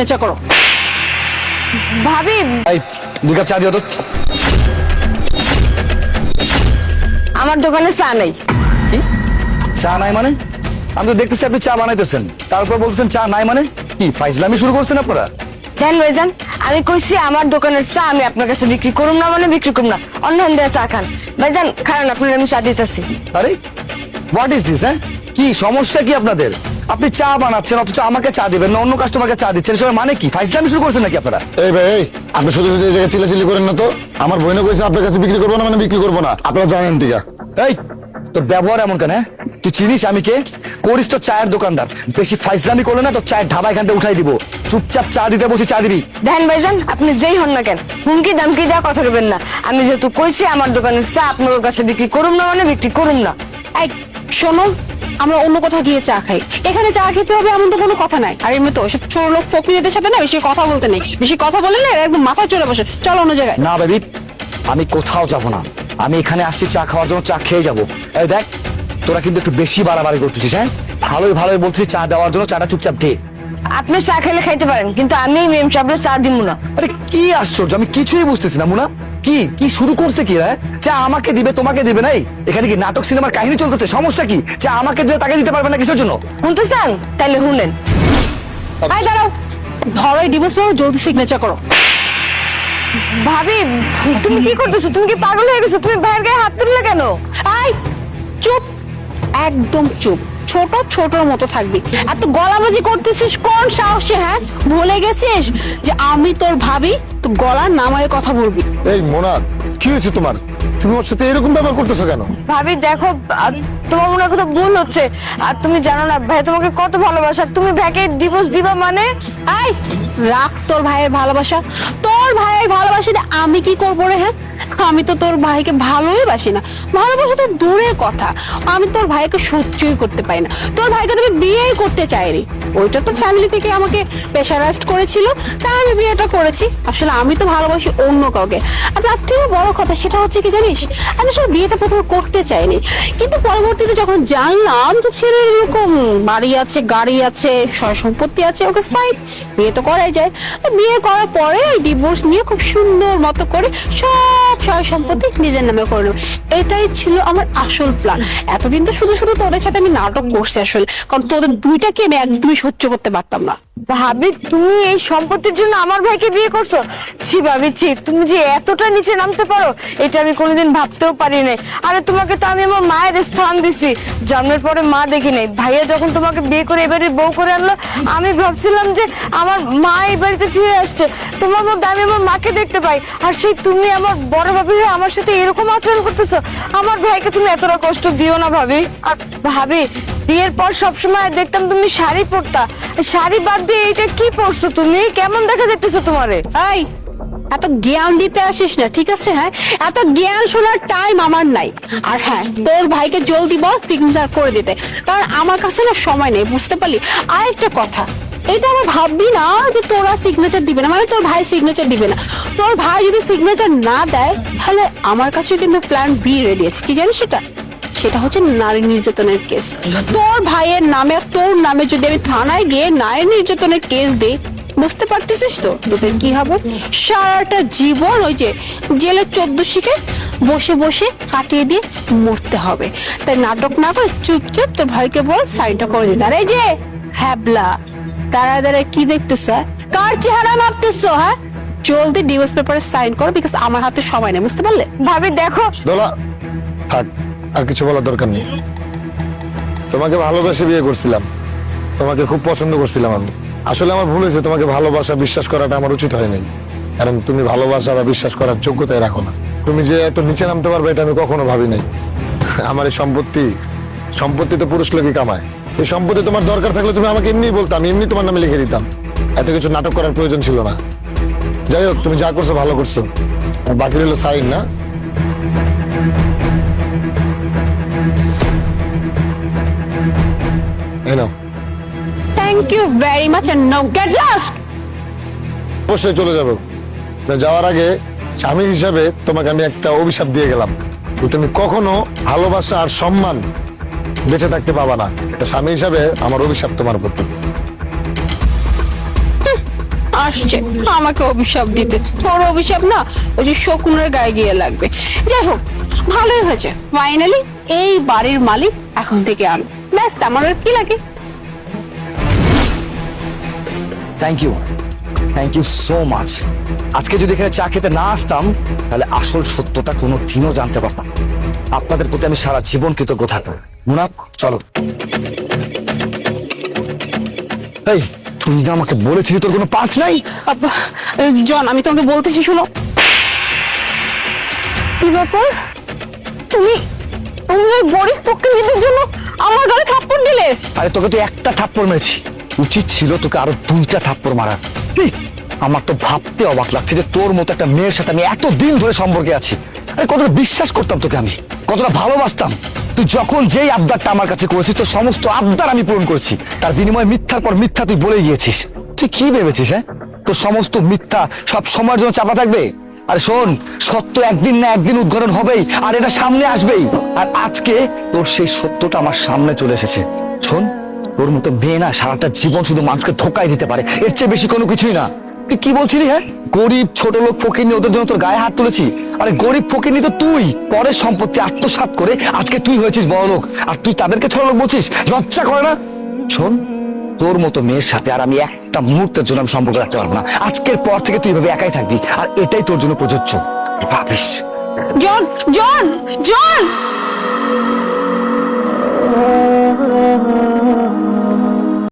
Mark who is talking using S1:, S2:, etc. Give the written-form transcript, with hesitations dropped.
S1: চেষ্টা করো।
S2: ভাবি
S3: এই 2 কাপ চা দিও তো।
S2: আমার দোকানে চা নেই।
S3: কি চা নাই মানে? আমি তো দেখতেছি আপনি চা বানাইতেছেন, তারপর বলছেন চা নাই মানে কি ফাইজলামি শুরু করছেন আপনারা?
S2: দেন ভাইজান, আমি কইছি আমার দোকানের চা আমি আপনার কাছে বিক্রি করুম না, মানে বিক্রি করুম না, অন্য হান্ডে চা খান। ভাইজান খান, আপনার আমি চা দিতেছি।
S3: আরে হোয়াট ইজ দিস? কি সমস্যা কি আপনাদের? আপনি চা বানাচ্ছেন অথচ আমাকে চা দিবেন না, অন্য কাস্টমারকে চা দিচ্ছেন, সেটার মানে কি? ফাইজলামি শুরু করছেন নাকি আপনারা?
S4: এই ভাই এই, আপনি শুধু শুধু এই জায়গায় চিল্লাচিল্লি করেন না তো। আমার বোনে কইছে আপনার কাছে বিক্রি করবো না মানে বিক্রি করবো না, আপনারা জানেন ঠিক আছে?
S3: এই তোর ব্যবহার এমন কেন? তুই চিনিস আমি কে? করিস তো চায়ের দোকানদার, বেশি ফাইজলামি করলে না তো চায়ের ঢাবা এখান থেকে উঠাই দিব। চুপচাপ চা দিতে বসে চা দিবি।
S2: দেন ভাইজান, আপনি যেই হন না কেন হুমকি দামকি দেওয়া কথা বলবেন না। আমি যেহেতু কইছি আমার দোকানের চা আপনার কাছে বিক্রি করুম না, মানে বিক্রি করুম না।
S1: এই শোনো, আমরা অন্য কোথাও গিয়ে চা খাই, এখানে চা খেতে হবে এমন তো কোনো কথা নাই। আর এমনি তো ওইসব ছোট লোক ফকিরদের সাথে না বেশি কথা বলতে নেই, বেশি কথা বলে না এরা একদম মাথা চড়ে বসে। চলো অন্য জায়গায়।
S3: না বেবি, আমি কোথাও যাব না, আমি এখানে আসছি চা খাওয়ার জন্য, চা খেয়ে যাব। এই দেখ, তোরা কিন্তু একটু বেশি বাড়াবাড়ি করতেছিস। হ্যাঁ, ভালোই ভালোই বলছিস চা দেওয়ার জন্য, চাটা চুপচাপ দে।
S2: আপনি চা খেলে খাইতে পারেন, কিন্তু আমি মেম সাহেবের চা দিব না।
S3: আরে কি আশ্চর্য, আমি কিছুই বুঝতেছি না। মুনা কি কি শুরু করছে কি? হ্যাঁ, চা আমাকে দিবে তোমাকে দিবে নাই? এখানে কি নাটক সিনেমার কাহিনী চলতেছে? সমস্যা কি? চা আমাকে দিলে তাকে দিতে পারবে না কিসের জন্য?
S2: শুনতে চান? তাইলে শুনেন।
S1: আই দাঁড়াও, ধরো এই ডিভোর্স পেপার জলদি সিগনেচার করো।
S2: ভাবি তুমি কি করতেছো? তুমি কি পাগল হয়ে গেছো? তুমি ভাইয়ের গায়ে হাত তুললে কেন?
S1: আই চুপ, একদম চুপ। ছোট ছোটর মতো থাকবি। এত গলাবাজি করতেছিস কোন সাহসে? হ্যাঁ, ভুলে গেছিস যে আমি তোর ভাবি? তো গলার নামায় কথা বলবি।
S4: এই মোনা, কি হয়েছে তোমার? তুমি ওর সাথে এরকম ব্যবহার করতেছো কেন?
S2: ভাবি দেখো, তোমার মনে হয় কোথাও ভুল হচ্ছে। আর তুমি জানো না ভাই তোমাকে কত ভালোবাসা, তুমি ভাইকে ডিভোর্স দিবা মানে?
S1: আই রাখ তোর ভাইয়ের ভালোবাসা। তোর ভাইয়ের ভালোবাসা দিয়ে আমি কি করবো রে? হ্যাঁ, আমি তো তোর ভাইকে ভালোই বাসি না, ভালোবাসা তো দূরের কথা, আমি তোর ভাইকে সহ্যই করতে পারি না। তোর ভাইকে তুমি বিয়েই করতে চাইনি, ওইটা তো ফ্যামিলি থেকে আমাকে প্রেশারাইজড করেছিল, তাই আমি বিয়েটা করেছি। আসলে আমি তো ভালোবাসি অন্য কাউকে। আর তার থেকে বড় কথা সেটা হচ্ছে কি জানিস, আমি আসলে বিয়েটা প্রথমে করতে চাইনি, কিন্তু পরবর্তীতে যখন জানলাম যে ছেলের এরকম বাড়ি আছে, গাড়ি আছে, সয় সম্পত্তি আছে, ওকে ফাইন, বিয়ে তো করাই যায়। তো বিয়ে করার পরে ডিভোর্স নিয়ে খুব সুন্দর মতো করে সব সয় সম্পত্তি নিজের নামে করে নেব, এটাই ছিল আমার আসল প্ল্যান। এতদিন তো শুধু শুধু তোদের সাথে আমি নাটক করছি আসলে, কারণ তোদের দুইটাকে আমি একদমই সহ্য করতে পারতাম না।
S2: ভাবি তুমি এই সম্পত্তির জন্য আমার ভাইকে বিয়ে করছো? ছি ভাবি ছি, তুমি যে এতটা নিচে নামতে পারো এটা আমি কোনোদিন ভাবতেও পারি নাই। আরে তোমাকে তো আমি আমার মায়ের স্থান দিছি, জন্মের পরে মা দেখি নাই। ভাইয়া যখন তোমাকে বিয়ে করে এবারে বউ করে আনলো, আমি ভাবছিলাম যে আমার মা এই বাড়িতে ফিরে আসছে, তোমার মধ্যে আমি আমার মাকে দেখতে পাই। আর সেই তুমি আমার বড় ভাবি হয়ে আমার সাথে এরকম আচরণ করতেছো? আমার ভাইকে তুমি এতটা কষ্ট দিও না ভাবি। আর ভাবি বিয়ের পর সবসময় দেখতাম তুমি শাড়ি পরতা, শাড়ি বাদ দিয়ে এটা কি পরছো? তুমি কেমন দেখা যাইতেছো তোমারে?
S1: এই এত জ্ঞান দিতে আসিস না, ঠিক আছে? হ্যাঁ, এত জ্ঞান শোনার টাইম আমার নাই। আর হ্যাঁ, তোর ভাইকে জলদি বল সিগনেচার করে দিতে, কারণ আমার কাছে না সময় নেই, বুঝতে পারলি? আর একটা কথা, এটা আমার ভাববি না যে তোরা সিগনেচার দিবে না, মানে তোর ভাই সিগনেচার দিবে না। তোর ভাই যদি সিগনেচার না দেয় তাহলে আমার কাছে কিন্তু প্ল্যান বি রেডি আছে। কি জানিস সেটা? সেটা হচ্ছে নারী নির্যাতনের কেস। তোর ভাইয়ের নামে আর তোর নামে যদি আমি থানায় গিয়ে নারী নির্যাতনের কেস দিই, বুঝতে পারতেছিস তো তোদের কি হবে? সারাটা জীবন ওই যে জেলে 14 শিখে বসে বসে কাটিয়ে দিয়ে মরতে হবে। তাই নাটক না করে চুপচাপ তোর ভাইকে বল সাইনটা করে দিতে। আর এই যে হ্যাবলা, দাঁড়ায় দাঁড়ায় কি দেখতেছ? কার চেহারা মাপতেছো? হ্যাঁ, জলদি ডিভোর্স পেপারে সাইন করো, বিকজ আমার হাতে সময় নেই, বুঝতে পারলে?
S2: ভাবি দেখো,
S4: দোলা থাক, আর কিছু বলার দরকার নেই। তোমাকে ভালোবেসে বিয়ে করছিলাম, তোমাকে খুব পছন্দ করছিলাম আমি। আসলে আমার ভুল হয়েছে, তোমাকে ভালোবাসা বিশ্বাস করাটা আমার উচিত হয়নি, কারণ তুমি ভালোবাসা বা বিশ্বাস করার যোগ্যতাই রাখো না। তুমি যে এত নিচে নামতে পারবে এটা আমি কখনো ভাবি নাই। আমার এই সম্পত্তি তো পুরুষ লোকই কামায়। এই সম্পত্তি তোমার দরকার থাকলে তুমি আমাকে এমনি বলতাম, আমি এমনি তোমার নামে লিখে দিতাম, এত কিছু নাটক করার প্রয়োজন ছিল না। যাই হোক, তুমি যা করছো ভালো করছো, বাকি রইল সাইন। না
S1: thank you very much and now get lost.
S4: অবশ্যই চলে যাবো। যাওয়ার আগে স্বামী হিসাবে তোমাকে আমি একটা অভিশাপ দিয়ে গেলাম, তুমি কখনো ভালোবাসা আর সম্মান বেঁচে থাকতে পাবা না। একটা স্বামী হিসাবে আমার অভিশাপ তোমার প্রতি।
S1: আসছে আমাকে অভিশাপ দিতে। তোর অভিশাপ না ওই যে শকুনের গায়ে গিয়ে লাগবে। যাই হোক, ভালোই হয়েছে, ফাইনালি এই বাড়ির মালিক এখন থেকে আমি। ব্যাস, আমার আর কি লাগে।
S3: Thank you so much. আজকে যদি এখানে চা খেতে না আসতাম তাহলে আসল সত্যটা কোনো দিনও জানতে পারতাম না। আপনাদের প্রতি আমি সারা জীবন কৃতজ্ঞ থাকবো। মুনা, চলো। এই, তুই না আমাকে বলেছিলি তোর কোনো পাঁচ নাই?
S1: আব্বা, জন, আমি তোমাকে বলতেছি, শোনো।
S2: কি ব্যাপার? তুমি তুমি ওই গরিব পক্ষীদের জন্য আমার গালে থাপ্পড় দিলে?
S3: আরে তোকে তো একটা থাপ্পড় মেরেছি, উচিত ছিল তোকে আরো 2টা থাপ্পড় মারা। আমার তো ভাবতে অবাক লাগছে যে তোর মতো একটা মেয়ের সাথে আমি এতদিন ধরে সম্পর্কে আছি। আরে কতটা বিশ্বাস করতাম তোকে, আমি কতটা ভালোবাসতাম। তুই যখন যেই আবদারটা আমার কাছে করেছিস, তোর সমস্ত আবদার আমি পূরণ করেছি। তার বিনিময়ে মিথ্যার পর মিথ্যা তুই বলে গিয়েছিস। তুই কি ভেবেছিস হ্যাঁ, তোর সমস্ত মিথ্যা সব সময়ের জন্য চাপা থাকবে? আরে শোন, সত্য একদিন না একদিন উদ্ঘাটন হবেই, আর এটা সামনে আসবেই। আর আজকে তোর সেই সত্যটা আমার সামনে চলে এসেছে। শোন, তোর মতো মেয়ে না সারাটা জীবন শুধু মানুষকে ধোকায় দিতে পারে, এর চেয়ে বেশি কোনো কিছুই না। তুই কি বলছিলি? হ্যাঁ, গরিব ছোট লোক ফকিরনি, ওদের জন্য তোর গায়ে হাত তুলেছি? আরে গরিব ফকিরনি তো তুই, পরের সম্পত্তি আত্মসাৎ করে আজকে তুই হয়েছিস বড় লোক, আর তুই তাদেরকে ছোট লোক বলছিস? লজ্জা করে না? শোন, তোর মতো মেয়ের সাথে আর আমি একটা মুহূর্তের জন্য আমি সম্পর্ক রাখতে পারবো না। আজকের পর থেকে তুই এভাবে একাই থাকবি, আর এটাই তোর জন্য প্রযোজ্য। ভাবিস?
S1: জন, জন, জন!